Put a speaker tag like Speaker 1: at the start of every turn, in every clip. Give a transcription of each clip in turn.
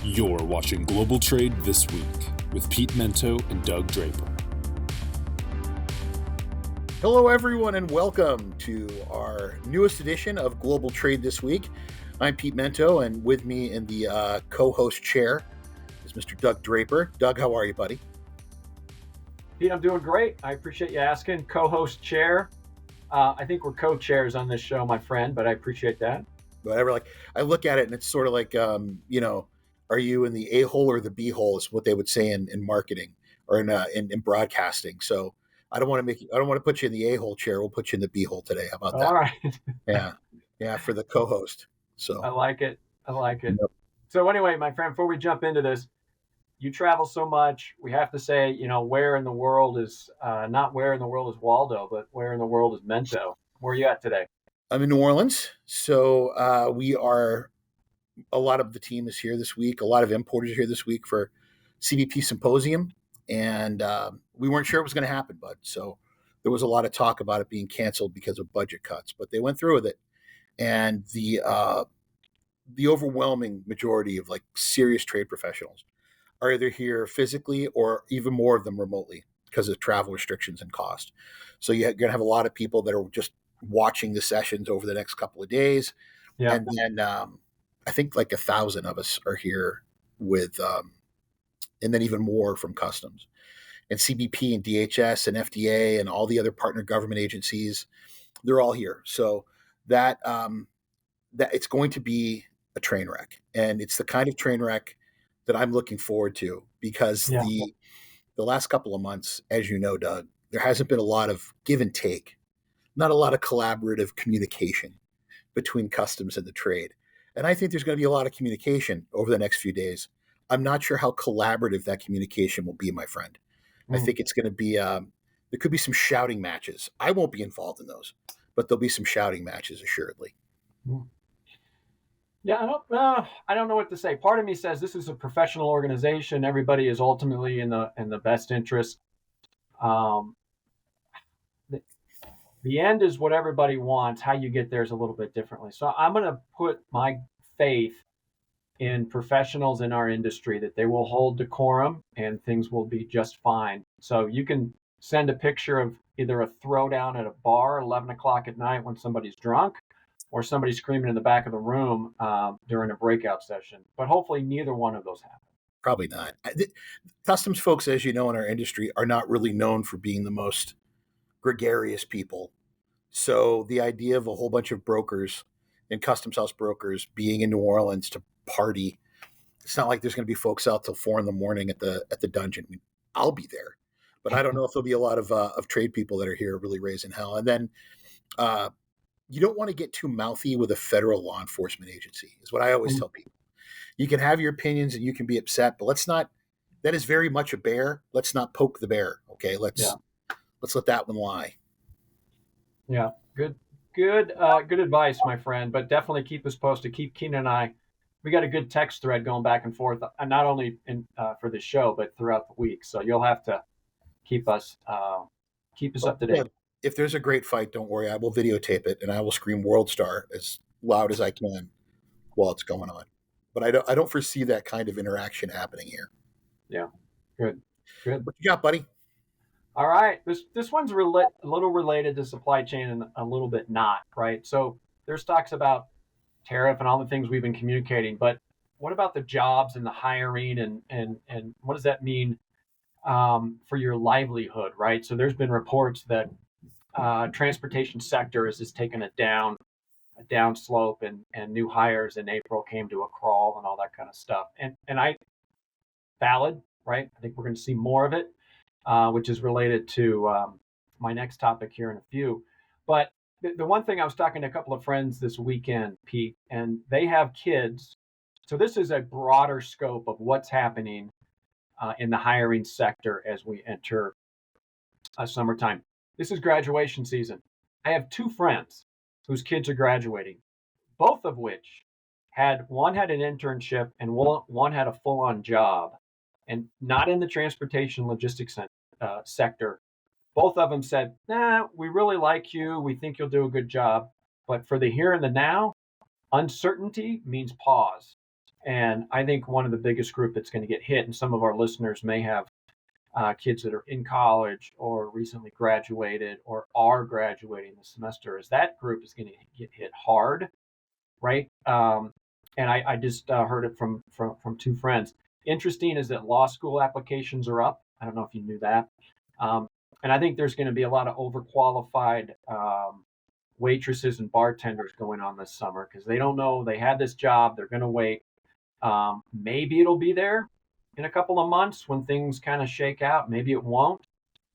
Speaker 1: You're watching Global Trade This Week with Pete Mento and Doug Draper.
Speaker 2: Hello, everyone, and welcome to our newest edition of Global Trade This Week. I'm Pete Mento, and with me in the co-host chair is Mr. Doug Draper. Doug, how are you, buddy?
Speaker 3: Pete, I'm doing great. I appreciate you asking. Co-host chair. I think we're co-chairs on this show, my friend, but I appreciate that.
Speaker 2: Whatever. Like, I look at it, and it's sort of like, are you in the A-hole or the B-hole is what they would say in marketing or in broadcasting. So I don't want to put you in the A-hole chair. We'll put you in the B-hole today. How about that?
Speaker 3: All right.
Speaker 2: Yeah, for the co-host. So
Speaker 3: I like it.
Speaker 2: Yep.
Speaker 3: So anyway, my friend, before we jump into this, you travel so much. We have to say, where in the world is not where in the world is Waldo, but where in the world is Mento? Where are you at today?
Speaker 2: I'm in New Orleans. So a lot of the team is here this week. A lot of importers are here this week for CBP Symposium. And we weren't sure it was going to happen, bud. So there was a lot of talk about it being canceled because of budget cuts, but they went through with it. And the overwhelming majority of like serious trade professionals are either here physically or even more of them remotely because of travel restrictions and cost. So you're going to have a lot of people that are just watching the sessions over the next couple of days.
Speaker 3: Yeah.
Speaker 2: And then I think like 1,000 of us are here with, and then even more from customs and CBP and DHS and FDA and all the other partner government agencies. They're all here. So that it's going to be a train wreck, and it's the kind of train wreck that I'm looking forward to because the last couple of months, as you know, Doug, there hasn't been a lot of give and take, not a lot of collaborative communication between customs and the trade. And I think there's going to be a lot of communication over the next few days. I'm not sure how collaborative that communication will be, my friend. I think it's going to be, there could be some shouting matches. I won't be involved in those, but there'll be some shouting matches, assuredly.
Speaker 3: Yeah, I don't know what to say. Part of me says this is a professional organization. Everybody is ultimately in the best interest. The end is what everybody wants. How you get there is a little bit differently. So I'm going to put my faith in professionals in our industry that they will hold decorum and things will be just fine. So you can send a picture of either a throwdown at a bar 11 o'clock at night when somebody's drunk or somebody screaming in the back of the room during a breakout session. But hopefully neither one of those happen.
Speaker 2: Probably not. Customs folks, as you know, in our industry are not really known for being the most gregarious people. So the idea of a whole bunch of brokers and customs house brokers being in New Orleans to party, it's not like there's going to be folks out till 4 a.m. at the dungeon. I mean, I'll be there, but I don't know if there'll be a lot of trade people that are here really raising hell. And then you don't want to get too mouthy with a federal law enforcement agency, is what I always tell people. You can have your opinions and you can be upset, but let's not. That is very much a bear. Let's not poke the bear. Okay, let's let that one lie.
Speaker 3: Yeah, good advice, my friend. But definitely keep us posted. Keep Keenan and I. We got a good text thread going back and forth, not only for the show but throughout the week. So you'll have to keep us up to date.
Speaker 2: If there's a great fight, don't worry. I will videotape it and I will scream "World Star" as loud as I can while it's going on. But I don't foresee that kind of interaction happening here.
Speaker 3: Yeah, good.
Speaker 2: What you got, buddy?
Speaker 3: All right, this one's a little related to supply chain and a little bit not, right? So there's talks about tariff and all the things we've been communicating, but what about the jobs and the hiring and what does that mean for your livelihood, right? So there's been reports that transportation sector is taking a down slope and new hires in April came to a crawl and all that kind of stuff. And I valid, right? I think we're going to see more of it, which is related to my next topic here in a few. But the one thing, I was talking to a couple of friends this weekend, Pete, and they have kids. So this is a broader scope of what's happening in the hiring sector as we enter summertime. This is graduation season. I have two friends whose kids are graduating, both of which one had an internship and one had a full-on job, and not in the transportation logistics sector. Both of them said, "Nah, we really like you. We think you'll do a good job. But for the here and the now, uncertainty means pause." And I think one of the biggest group that's going to get hit, and some of our listeners may have kids that are in college or recently graduated or are graduating this semester, is that group is going to get hit hard, right? And I just heard it from two friends. Interesting is that law school applications are up. I don't know if you knew that. Um, and I think there's going to be a lot of overqualified waitresses and bartenders going on this summer because they don't know they had this job. They're going to wait. Maybe it'll be there in a couple of months when things kind of shake out. Maybe it won't.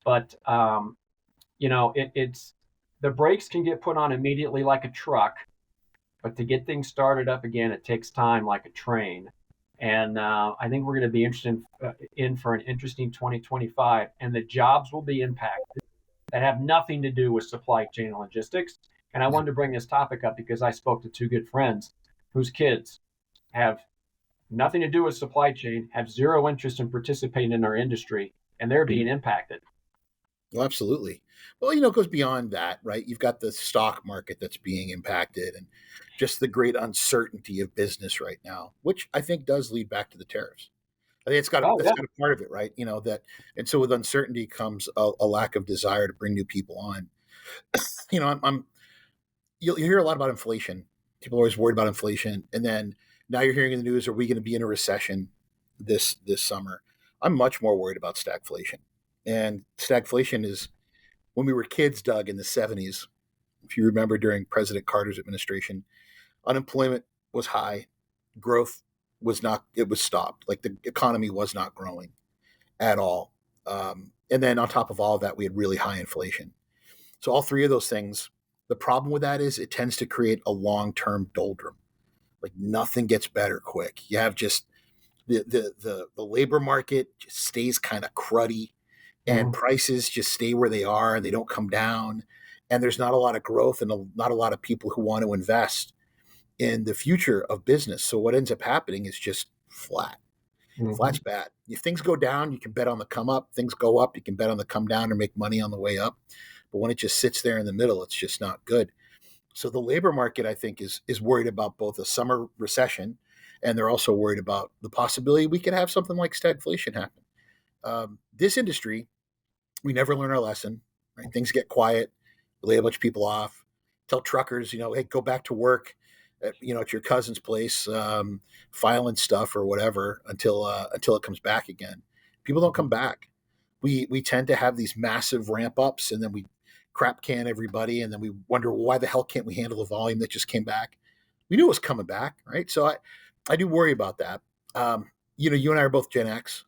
Speaker 3: But it's the brakes can get put on immediately like a truck, but to get things started up again, it takes time like a train. And I think we're going to be interested in for an interesting 2025, and the jobs will be impacted that have nothing to do with supply chain and logistics. And I wanted to bring this topic up because I spoke to two good friends whose kids have nothing to do with supply chain, have zero interest in participating in our industry, and they're being impacted.
Speaker 2: Well, absolutely. Well, it goes beyond that, right? You've got the stock market that's being impacted and just the great uncertainty of business right now, which I think does lead back to the tariffs. I think got a part of it, right? And so with uncertainty comes a lack of desire to bring new people on. You'll hear a lot about inflation. People are always worried about inflation. And then now you're hearing in the news, are we going to be in a recession this summer? I'm much more worried about stagflation. And stagflation is when we were kids, Doug, in the 70s. If you remember, during President Carter's administration, unemployment was high, growth was not, it was stopped. Like the economy was not growing at all. And then on top of all of that, we had really high inflation. So all three of those things, the problem with that is it tends to create a long-term doldrum. Like nothing gets better quick. You have just the labor market just stays kind of cruddy, and prices just stay where they are and they don't come down. And there's not a lot of growth and not a lot of people who want to invest in the future of business. So what ends up happening is just flat. Flat's bad. If things go down, you can bet on the come up. Things go up, you can bet on the come down or make money on the way up. But when it just sits there in the middle, it's just not good. So the labor market, I think, is worried about both a summer recession, and they're also worried about the possibility we could have something like stagflation happen. This industry, we never learn our lesson. Right? Things get quiet, lay a bunch of people off, tell truckers, hey, go back to work at your cousin's place, filing stuff or whatever until it comes back again. People don't come back. We tend to have these massive ramp ups, and then we crap can everybody, and then we wonder, well, why the hell can't we handle the volume that just came back? We knew it was coming back, right? So I do worry about that. You and I are both Gen X,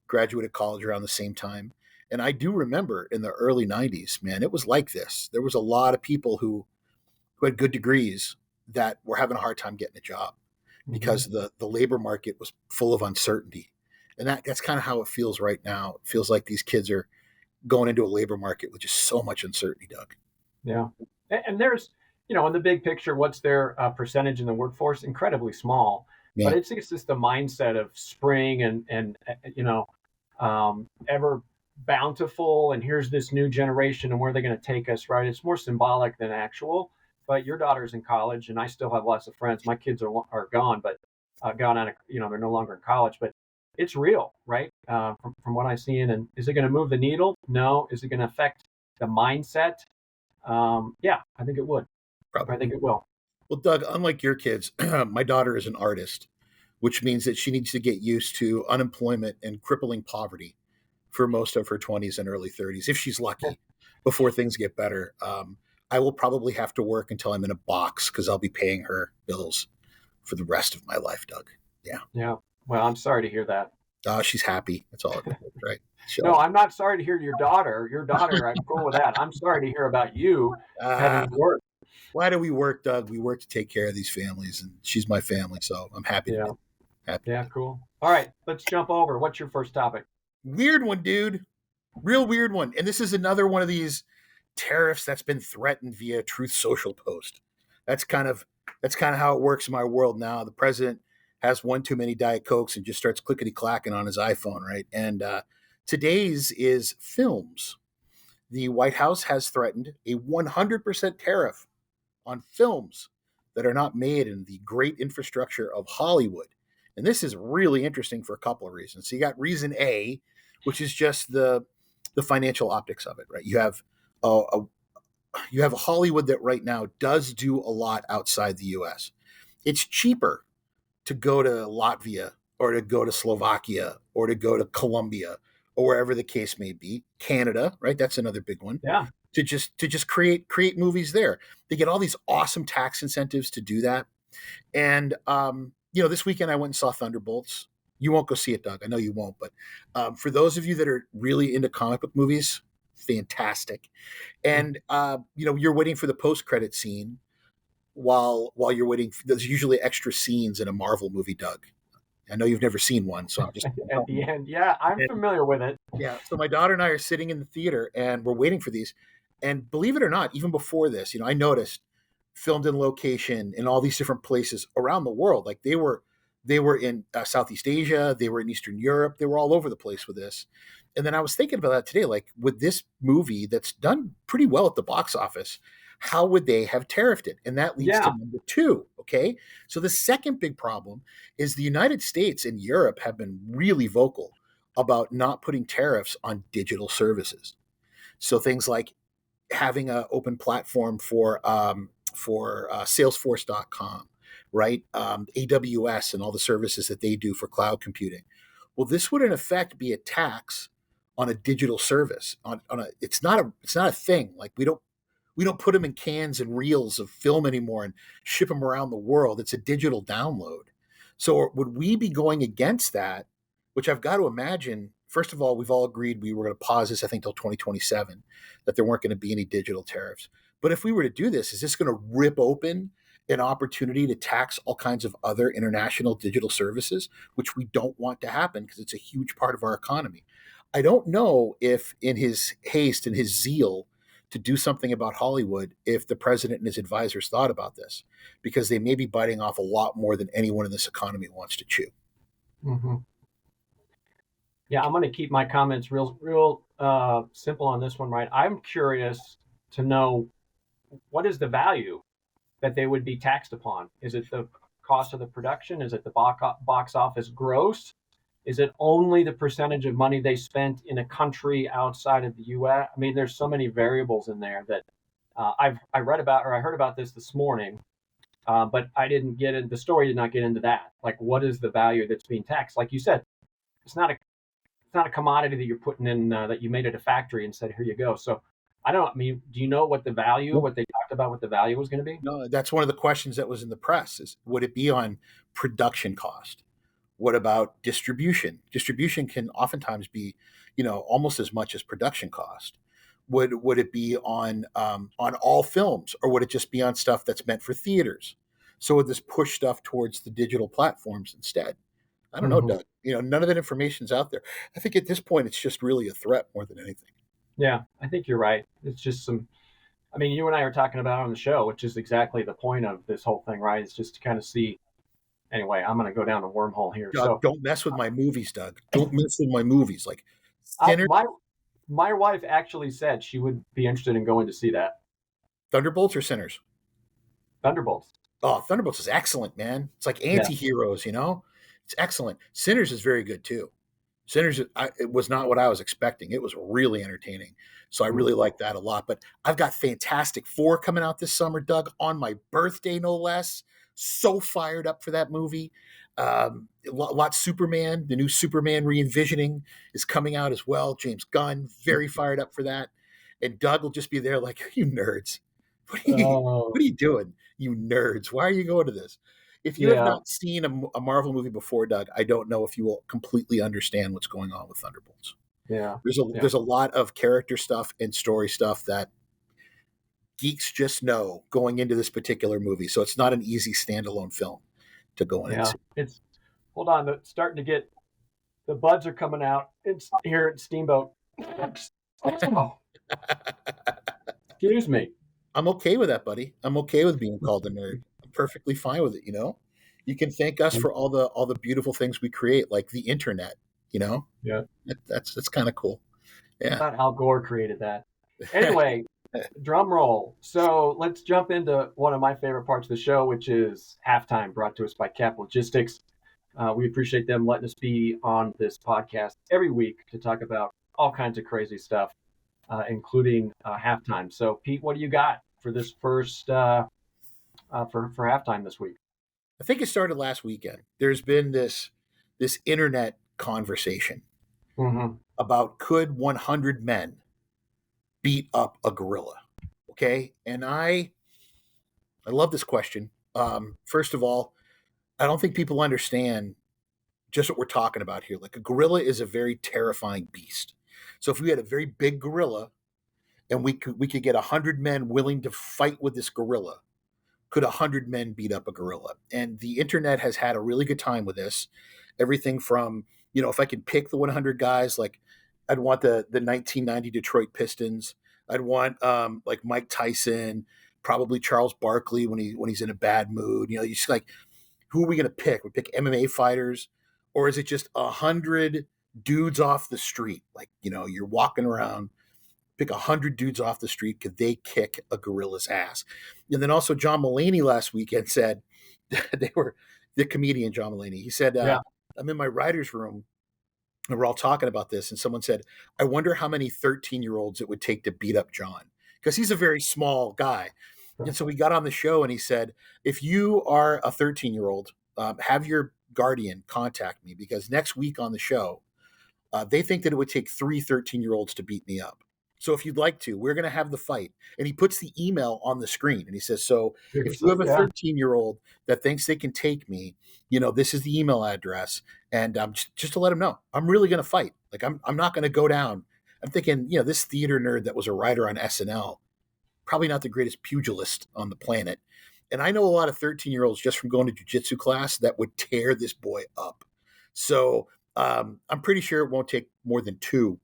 Speaker 2: graduated college around the same time. And I do remember in the early 90s, man, it was like this. There was a lot of people who had good degrees that were having a hard time getting a job because the labor market was full of uncertainty. And that's kind of how it feels right now. It feels like these kids are going into a labor market with just so much uncertainty, Doug.
Speaker 3: Yeah. And there's, in the big picture, what's their percentage in the workforce? Incredibly small. Yeah. But it's just the mindset of spring and ever bountiful, and here's this new generation and where they're going to take us, right? It's more symbolic than actual. But your daughter's in college, and I still have lots of friends. My kids are gone, but gone out of, they're no longer in college, but it's real, right? From what I've seen. And is it going to move the needle? No. Is it going to affect the mindset? Yeah, I think it would. Probably. I think it will.
Speaker 2: Well, Doug, unlike your kids, my daughter is an artist, which means that she needs to get used to unemployment and crippling poverty for most of her 20s and early 30s, if she's lucky, before things get better. I will probably have to work until I'm in a box because I'll be paying her bills for the rest of my life, Doug. Yeah.
Speaker 3: Yeah. Well, I'm sorry to hear that.
Speaker 2: She's happy. That's all it is, right?
Speaker 3: No, I'm not sorry to hear your daughter. Your daughter, I'm cool with that. I'm sorry to hear about you having to work.
Speaker 2: Why do we work, Doug? We work to take care of these families, and she's my family, so I'm happy to be happy.
Speaker 3: Yeah, cool. All right, let's jump over. What's your first topic?
Speaker 2: Weird one, dude. Real weird one. And this is another one of these tariffs that's been threatened via Truth Social post. That's kind of how it works in my world now. The president has one too many Diet Cokes and just starts clickety-clacking on his iPhone, right? And today's is films. The White House has threatened a 100% tariff on films that are not made in the great infrastructure of Hollywood. And this is really interesting for a couple of reasons. So you got reason A, which is just the financial optics of it, right? You have a Hollywood that right now does do a lot outside the U.S. It's cheaper to go to Latvia or to go to Slovakia or to go to Colombia or wherever the case may be. Canada, right? That's another big one.
Speaker 3: Yeah.
Speaker 2: To just create movies there. They get all these awesome tax incentives to do that. And this weekend I went and saw Thunderbolts. You won't go see it, Doug. I know you won't, but for those of you that are really into comic book movies, fantastic. And you're waiting for the post-credit scene while you're waiting. There's usually extra scenes in a Marvel movie, Doug. I know you've never seen one, so I'm just
Speaker 3: at the end. Yeah, I'm familiar with it.
Speaker 2: Yeah. So my daughter and I are sitting in the theater and we're waiting for these. And believe it or not, even before this, I noticed filmed in location in all these different places around the world. Like they were in Southeast Asia, they were in Eastern Europe, they were all over the place with this. And then I was thinking about that today, like with this movie that's done pretty well at the box office, how would they have tariffed it? And that leads to number 2. Okay. So the second big problem is the United States and Europe have been really vocal about not putting tariffs on digital services. So things like having an open platform for Salesforce.com, right? AWS and all the services that they do for cloud computing. Well, this would in effect be a tax on a digital service. It's not a thing. Like we don't put them in cans and reels of film anymore and ship them around the world. It's a digital download. So would we be going against that? Which I've got to imagine. First of all, we've all agreed we were going to pause this, I think, till 2027, that there weren't going to be any digital tariffs. But if we were to do this, is this going to rip open an opportunity to tax all kinds of other international digital services, which we don't want to happen because it's a huge part of our economy? I don't know if in his haste and his zeal to do something about Hollywood, if the president and his advisors thought about this, because they may be biting off a lot more than anyone in this economy wants to chew.
Speaker 3: Mm-hmm. Yeah, I'm going to keep my comments real simple on this one, right? I'm curious to know, what is the value that they would be taxed upon? Is it the cost of the production? Is it the box office gross? Is it only the percentage of money they spent in a country outside of the U.S.? I mean, there's so many variables in there that I read about, or I heard about this morning, but I didn't get in. The story did not get into that. Like, what is the value that's being taxed? Like you said, it's not a commodity that you're putting in, that you made at a factory and said, here you go. So I mean, do you know what they talked about, what the value was going to be?
Speaker 2: No, that's one of the questions that was in the press is, would it be on production cost? What about distribution? Distribution can oftentimes be, almost as much as production cost. Would it be on all films, or would it just be on stuff that's meant for theaters? So would this push stuff towards the digital platforms instead? I don't know, Doug. None of that information's out there. I think at this point, it's just really a threat more than anything.
Speaker 3: Yeah, I think you're right. It's just you and I are talking about it on the show, which is exactly the point of this whole thing, right? It's just to kind of see. Anyway, I'm going to go down a wormhole here.
Speaker 2: Doug, so don't mess with my movies, Doug. Don't mess with my movies. Like,
Speaker 3: my wife actually said she would be interested in going to see that.
Speaker 2: Thunderbolts or Sinners?
Speaker 3: Thunderbolts.
Speaker 2: Oh, Thunderbolts is excellent, man. It's like anti-heroes, It's excellent. Sinners is very good too. Sinners, it was not what I was expecting. It was really entertaining. So I really like that a lot. But I've got Fantastic Four coming out this summer, Doug, on my birthday, no less. So fired up for that movie. Superman, the new Superman re-envisioning is coming out as well. James Gunn, very fired up for that. And Doug will just be there like, you nerds. What are you doing, you nerds? Why are you going to this? If you have not seen a Marvel movie before, Doug, I don't know if you will completely understand what's going on with Thunderbolts.
Speaker 3: Yeah.
Speaker 2: There's a lot of character stuff and story stuff that geeks just know going into this particular movie. So it's not an easy standalone film to go in and see.
Speaker 3: Hold on, it's starting to get, the buds are coming out. It's here at Steamboat. Excuse me.
Speaker 2: I'm okay with that, buddy. I'm okay with being called a nerd. I'm perfectly fine with it. You can thank us for all the beautiful things we create, like the internet. Yeah, that's kind of cool. Yeah,
Speaker 3: I thought Al Gore created that. Anyway, drum roll. So let's jump into one of my favorite parts of the show, which is halftime, brought to us by Cap Logistics. We appreciate them letting us be on this podcast every week to talk about all kinds of crazy stuff, including halftime. So, Pete, what do you got for this first for halftime this week?
Speaker 2: I think it started last weekend. There's been this internet conversation
Speaker 3: Mm-hmm.
Speaker 2: about could 100 men beat up a gorilla? Okay, and I love this question. First of all, I don't think people understand just what we're talking about here. Like a gorilla is a very terrifying beast. So if we had a very big gorilla and we could get 100 men willing to fight with this gorilla, could 100 men beat up a gorilla? And the internet has had a really good time with this. Everything from, if I could pick the 100 guys, like I'd want the 1990 Detroit Pistons. I'd want like Mike Tyson, probably Charles Barkley when he's in a bad mood. You just like, who are we going to pick? We pick MMA fighters, or is it just 100 dudes off the street? Like, you're walking around, pick 100 dudes off the street. Could they kick a gorilla's ass? And then also John Mulaney last weekend said, the comedian John Mulaney, he said,
Speaker 3: Yeah.
Speaker 2: I'm in my writer's room and we're all talking about this. And someone said, I wonder how many 13-year-olds it would take to beat up John, because he's a very small guy. And so we got on the show and he said, if you are a 13-year-old, have your guardian contact me, because next week on the show, they think that it would take 3 13-year-olds to beat me up. So if you'd like to, we're going to have the fight. And he puts the email on the screen and he says, so if you have a 13-year-old that thinks they can take me, this is the email address. And just to let him know, I'm really going to fight. Like I'm not going to go down. I'm thinking, this theater nerd that was a writer on SNL, probably not the greatest pugilist on the planet. And I know a lot of 13-year-olds just from going to jiu-jitsu class that would tear this boy up. So I'm pretty sure it won't take more than 2,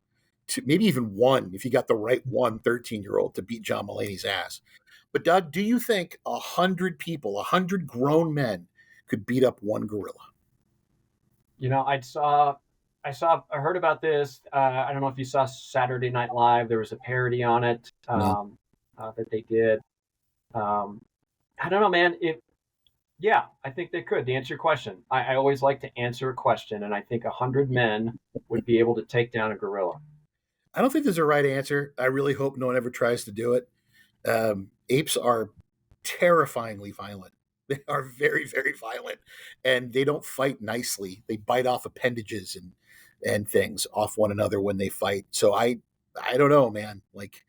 Speaker 2: maybe even 1, if you got the right 13-year-old to beat John Mulaney's ass. But Doug, do you think 100 people, 100 grown men could beat up one gorilla?
Speaker 3: I heard about this. I don't know if you saw Saturday Night Live. There was a parody on it that they did. I don't know, man. I think they could. To answer your question, I always like to answer a question, and I think 100 men would be able to take down a gorilla.
Speaker 2: I don't think there's a right answer. I really hope no one ever tries to do it. Apes are terrifyingly violent. They are very, very violent, and they don't fight nicely. They bite off appendages and things off one another when they fight. So I don't know, man. Like,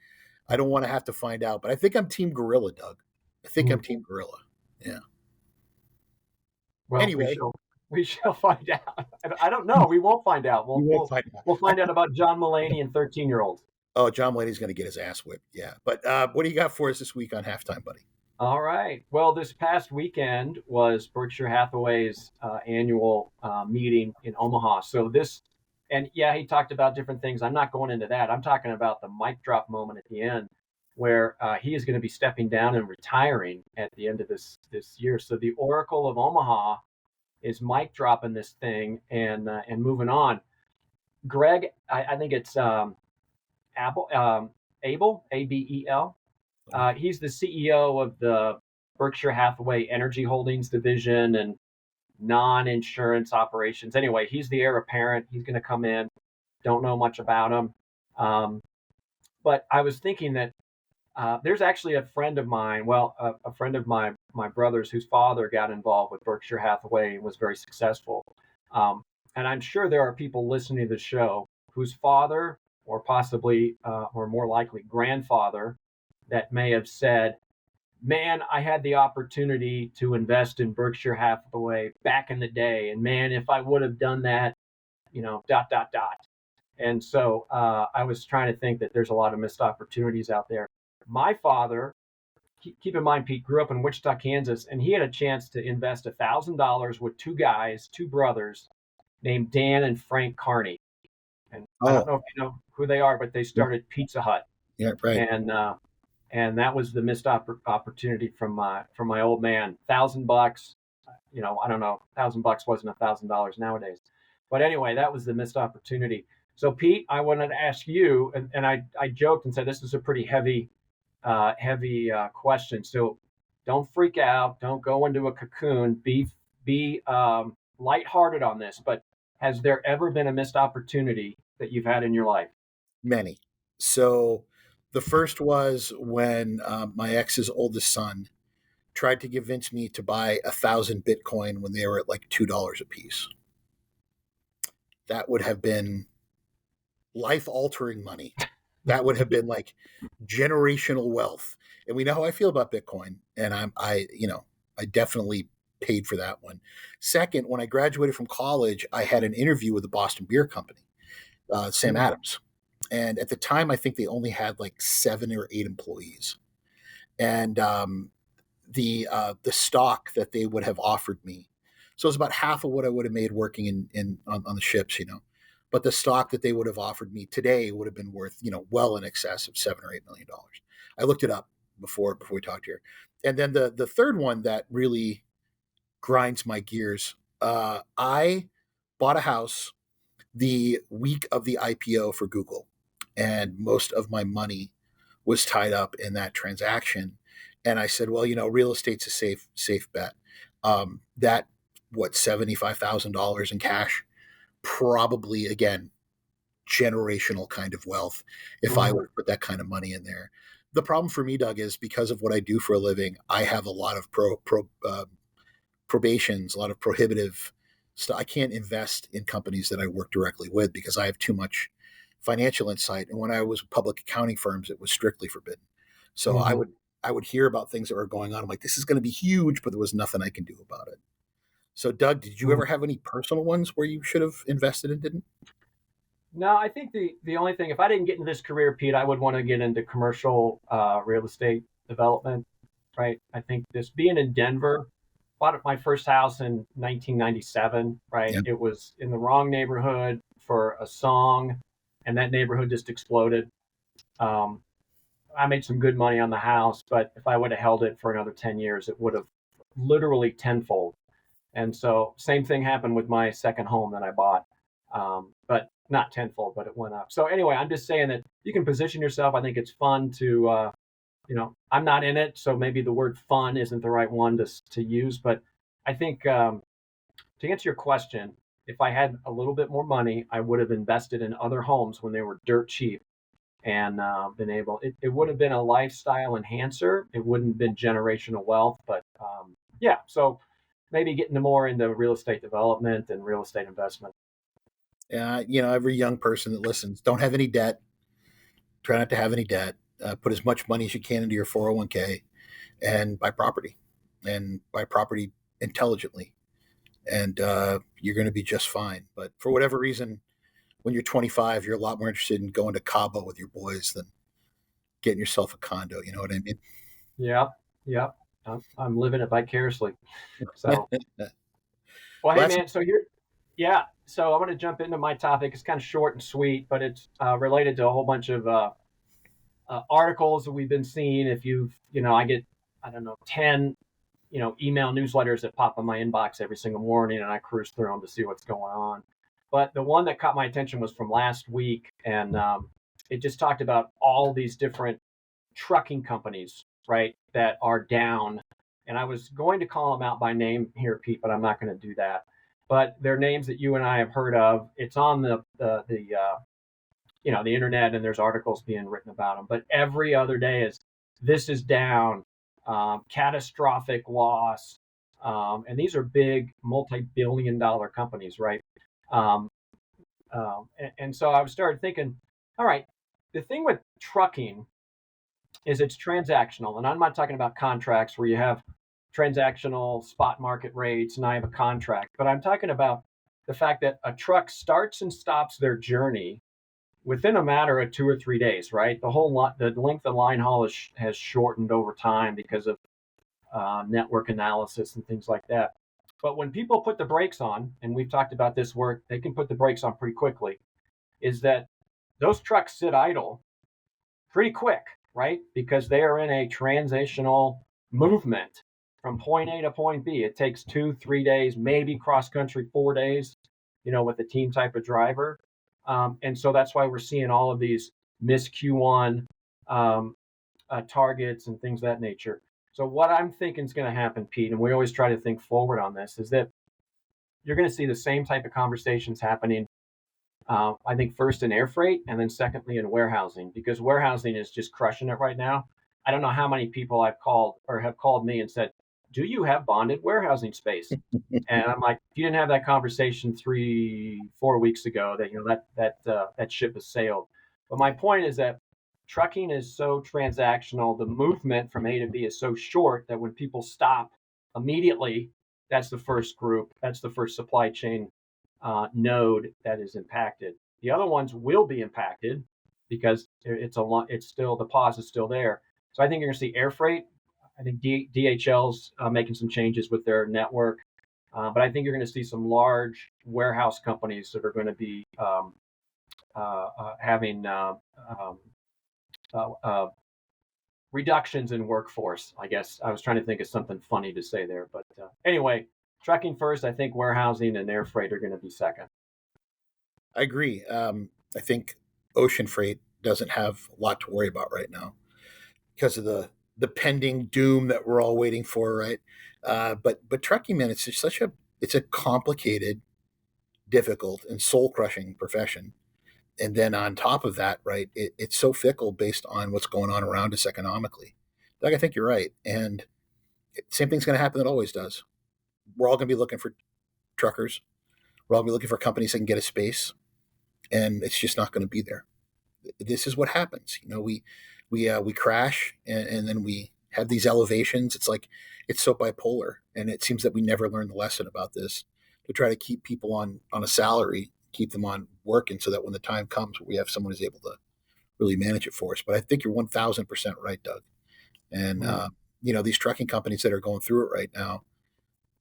Speaker 2: I don't want to have to find out, but I think I'm team gorilla, Doug. I think I'm team gorilla. Yeah.
Speaker 3: Well,
Speaker 2: anyway,
Speaker 3: we shall find out. I don't know. We won't find out. We'll find out about John Mulaney and 13-year-olds.
Speaker 2: Oh, John Mulaney's going to get his ass whipped. Yeah. But what do you got for us this week on halftime, buddy?
Speaker 3: All right. Well, this past weekend was Berkshire Hathaway's annual meeting in Omaha. So he talked about different things. I'm not going into that. I'm talking about the mic drop moment at the end, where he is going to be stepping down and retiring at the end of this year. So the Oracle of Omaha is mic dropping this thing and moving on. Greg, I think it's Abel, Abel. He's the CEO of the Berkshire Hathaway Energy Holdings division and non-insurance operations. Anyway, he's the heir apparent. He's going to come in. Don't know much about him. But I was thinking that there's actually a friend of mine, a friend of my brother's, whose father got involved with Berkshire Hathaway and was very successful. And I'm sure there are people listening to the show whose father, or possibly, or more likely grandfather, that may have said, man, I had the opportunity to invest in Berkshire Hathaway back in the day. And man, if I would have done that, dot. And so I was trying to think that there's a lot of missed opportunities out there. My father, keep in mind, Pete, grew up in Wichita, Kansas, and he had a chance to invest $1,000 with two brothers named Dan and Frank Carney. And I don't know if you know who they are, but they started Pizza Hut.
Speaker 2: Yeah, right.
Speaker 3: And that was the missed opportunity from my old man. $1,000, I don't know, $1,000 wasn't $1,000 nowadays. But anyway, that was the missed opportunity. So Pete, I wanted to ask you, and I joked and said this is a pretty heavy question. So don't freak out. Don't go into a cocoon. Be lighthearted on this, but has there ever been a missed opportunity that you've had in your life?
Speaker 2: Many. So the first was when my ex's oldest son tried to convince me to buy 1,000 Bitcoin when they were at like $2 a piece. That would have been life altering money. That would have been like generational wealth. And we know how I feel about Bitcoin. And I definitely paid for that one. Second, when I graduated from college, I had an interview with the Boston Beer Company, Sam Adams. And at the time, I think they only had like 7 or 8 employees. And the stock that they would have offered me, so it was about half of what I would have made working on the ships, But the stock that they would have offered me today would have been worth, well in excess of $7 or $8 million. I looked it up before we talked here. And then the third one that really grinds my gears, I bought a house the week of the IPO for Google, and most of my money was tied up in that transaction. And I said, well, real estate's a safe bet. That $75,000 in cash, probably again, generational kind of wealth if I would put that kind of money in there. The problem for me, Doug, is because of what I do for a living, I have a lot of probations, a lot of prohibitive stuff. I can't invest in companies that I work directly with because I have too much financial insight. And when I was with public accounting firms, it was strictly forbidden. So I would hear about things that were going on. I'm like, this is going to be huge, but there was nothing I can do about it. So, Doug, did you ever have any personal ones where you should have invested and didn't?
Speaker 3: No, I think the only thing, if I didn't get into this career, Pete, I would want to get into commercial real estate development, right? I think this being in Denver, bought my first house in 1997, right?
Speaker 2: Yeah.
Speaker 3: It was in the wrong neighborhood for a song, and that neighborhood just exploded. I made some good money on the house, but if I would have held it for another 10 years, it would have literally tenfold. And so same thing happened with my second home that I bought, but not tenfold, but it went up. So anyway, I'm just saying that you can position yourself. I think it's fun to, I'm not in it, so maybe the word fun isn't the right one to use. But I think to answer your question, if I had a little bit more money, I would have invested in other homes when they were dirt cheap and been able, it would have been a lifestyle enhancer. It wouldn't have been generational wealth, but yeah, so maybe getting more into real estate development and real estate investment.
Speaker 2: Every young person that listens, don't have any debt. Try not to have any debt. Put as much money as you can into your 401k and buy property intelligently. And you're going to be just fine. But for whatever reason, when you're 25, you're a lot more interested in going to Cabo with your boys than getting yourself a condo. You know what I mean?
Speaker 3: Yeah. I'm living it vicariously. So, well, hey, man, so I'm going to jump into my topic. It's kind of short and sweet, but it's related to a whole bunch of articles that we've been seeing. I get, 10, email newsletters that pop in my inbox every single morning, and I cruise through them to see what's going on. But the one that caught my attention was from last week, and it just talked about all these different trucking companies, right, that are down. And I was going to call them out by name here, Pete, but I'm not going to do that. But they're names that you and I have heard of. It's on the internet, and there's articles being written about them. But every other day this is down, catastrophic loss, and these are big multi-billion-dollar companies, right? And so I started thinking, all right, the thing with trucking is it's transactional, and I'm not talking about contracts where you have transactional spot market rates and I have a contract, but I'm talking about the fact that a truck starts and stops their journey within a matter of 2 or 3 days, right? The length of line haul has shortened over time because of network analysis and things like that. But when people put the brakes on, and we've talked about this where they can put the brakes on pretty quickly, is that those trucks sit idle pretty quick, right? Because they are in a transitional movement from point A to point B. It takes 2-3 days, maybe cross country 4 days, with a team type of driver. And so that's why we're seeing all of these miss Q1 targets and things of that nature. So what I'm thinking is going to happen, Pete, and we always try to think forward on this, is that you're going to see the same type of conversations happening. I think first in air freight, and then secondly in warehousing, because warehousing is just crushing it right now. I don't know how many people I've called or have called me and said, "Do you have bonded warehousing space?" And I'm like, "If you didn't have that conversation 3-4 weeks ago, that that ship has sailed." But my point is that trucking is so transactional. The movement from A to B is so short that when people stop immediately, that's the first group. That's the first supply chain node that is impacted. The other ones will be impacted because it's still, the pause is still there. So I think you're going to see air freight. I think DHL's making some changes with their network, but I think you're going to see some large warehouse companies that are going to be having reductions in workforce. I guess I was trying to think of something funny to say there, but anyway, trucking first. I think warehousing and air freight are going to be second.
Speaker 2: I agree. I think ocean freight doesn't have a lot to worry about right now because of the pending doom that we're all waiting for, right? But trucking, man, it's just it's a complicated, difficult, and soul crushing profession. And then on top of that, right, it's so fickle based on what's going on around us economically. Doug, I think you're right, and same thing's going to happen that always does. We're all going to be looking for truckers. We're all going to be looking for companies that can get a space, and it's just not going to be there. This is what happens. We crash, and then we have these elevations. It's like it's so bipolar, and it seems that we never learn the lesson about this to try to keep people on a salary, keep them on working, so that when the time comes, we have someone who's able to really manage it for us. But I think you're 1,000% right, Doug. And these trucking companies that are going through it right now,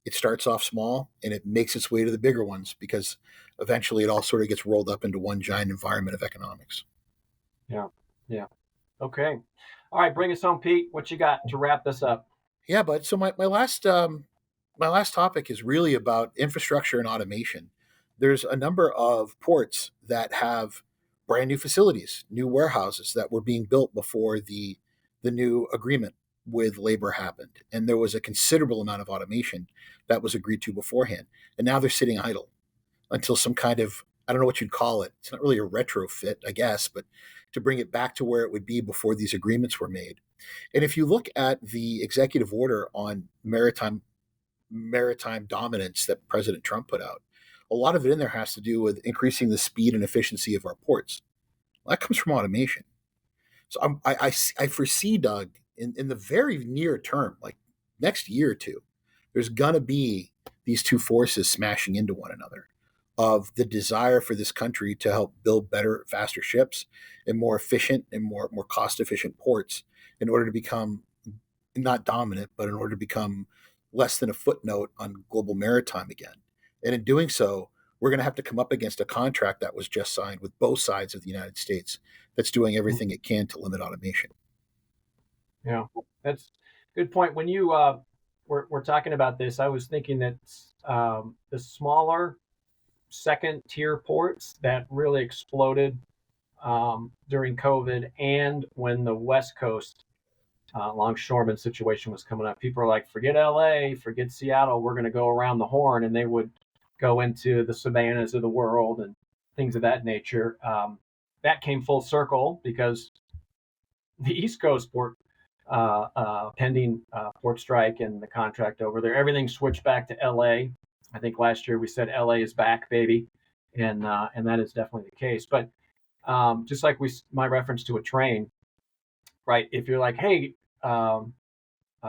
Speaker 2: it starts off small and it makes its way to the bigger ones because eventually it all sort of gets rolled up into one giant environment of economics.
Speaker 3: Yeah. Okay. All right, bring us home, Pete. What you got to wrap this up?
Speaker 2: Yeah, but so my last topic is really about infrastructure and automation. There's a number of ports that have brand new facilities, new warehouses that were being built before the new agreement with labor happened, and there was a considerable amount of automation that was agreed to beforehand, and now they're sitting idle until some kind of, I don't know what you'd call it. It's not really a retrofit, I guess, but to bring it back to where it would be before these agreements were made. And if you look at the executive order on maritime dominance that President Trump put out, a lot of it in there has to do with increasing the speed and efficiency of our ports. Well, that comes from automation. So I foresee, Doug, in the very near term, like next year or two, there's going to be these two forces smashing into one another of the desire for this country to help build better, faster ships and more efficient and more cost efficient ports in order to become not dominant, but in order to become less than a footnote on global maritime again. And in doing so, we're going to have to come up against a contract that was just signed with both sides of the United States that's doing everything it can to limit automation.
Speaker 3: Yeah, that's a good point. When you were talking about this, I was thinking that the smaller second tier ports that really exploded during COVID and when the West Coast longshoreman situation was coming up, people are like, forget LA, forget Seattle, we're going to go around the horn. And they would go into the savannas of the world and things of that nature. That came full circle because the East Coast port pending port strike and the contract over there, everything switched back to LA. I think last year we said LA is back, baby, and that is definitely the case. But just like my reference to a train, right? If you're like, hey,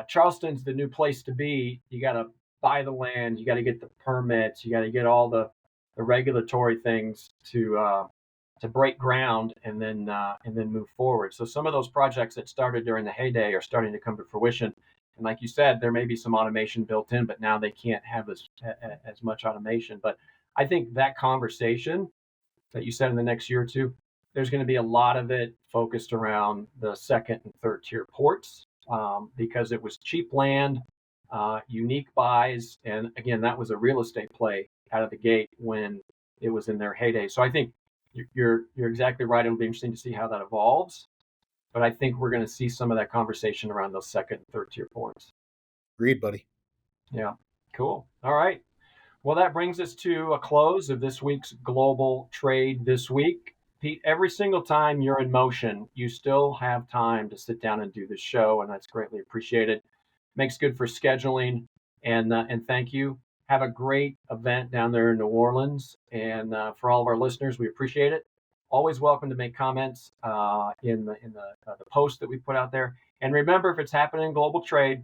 Speaker 3: Charleston's the new place to be, you got to buy the land, you got to get the permits, you got to get all the regulatory things to break ground and then move forward. So some of those projects that started during the heyday are starting to come to fruition. And like you said, there may be some automation built in, but now they can't have as much automation. But I think that conversation that you said in the next year or two, there's going to be a lot of it focused around the second and third tier ports because it was cheap land, unique buys. And again, that was a real estate play out of the gate when it was in their heyday. So I think you're exactly right. It'll be interesting to see how that evolves. But I think we're going to see some of that conversation around those second and third tier ports.
Speaker 2: Agreed, buddy.
Speaker 3: Yeah, cool. All right. Well, that brings us to a close of this week's Global Trade This Week. Pete, every single time you're in motion, you still have time to sit down and do this show, and that's greatly appreciated. Makes good for scheduling, and thank you. Have a great event down there in New Orleans, and for all of our listeners, we appreciate it. Always welcome to make comments in the post that we put out there. And remember, if it's happening in global trade,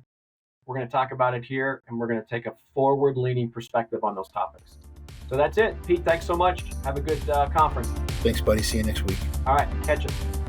Speaker 3: we're going to talk about it here, and we're going to take a forward-leaning perspective on those topics. So that's it. Pete, thanks so much. Have a good conference.
Speaker 2: Thanks, buddy. See you next week.
Speaker 3: All right, catch it.